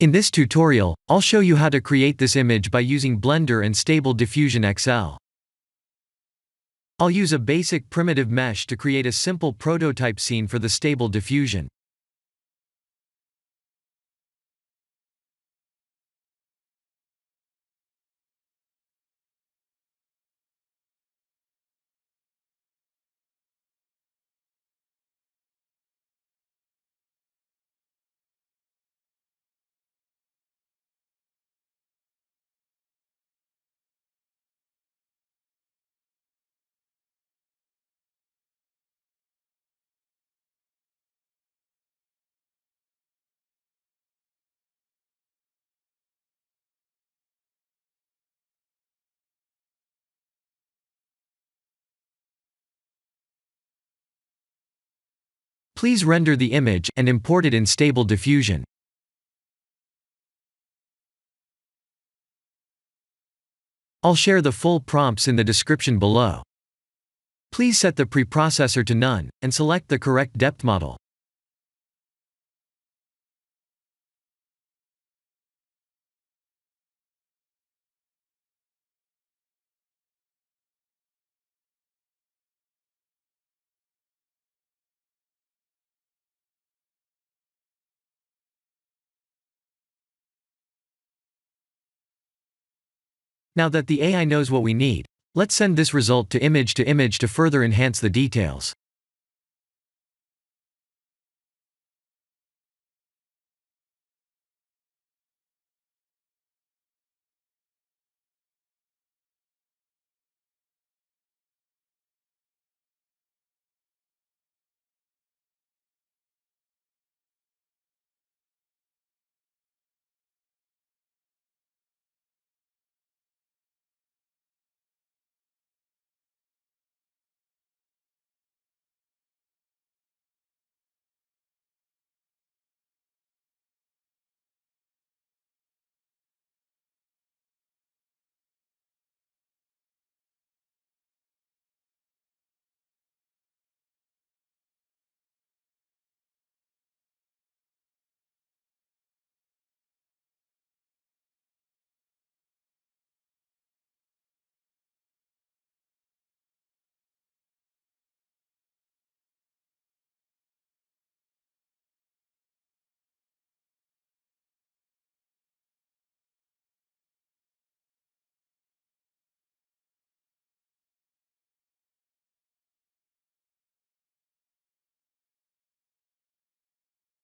In this tutorial, I'll show you how to create this image by using Blender and Stable Diffusion XL. I'll use a basic primitive mesh to create a simple prototype scene for the Stable Diffusion. Please render the image and import it in Stable Diffusion. I'll share the full prompts in the description below. Please set the preprocessor to none, and select the correct depth model. Now that the AI knows what we need, let's send this result to image to further enhance the details.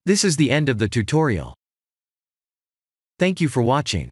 This is the end of the tutorial. Thank you for watching.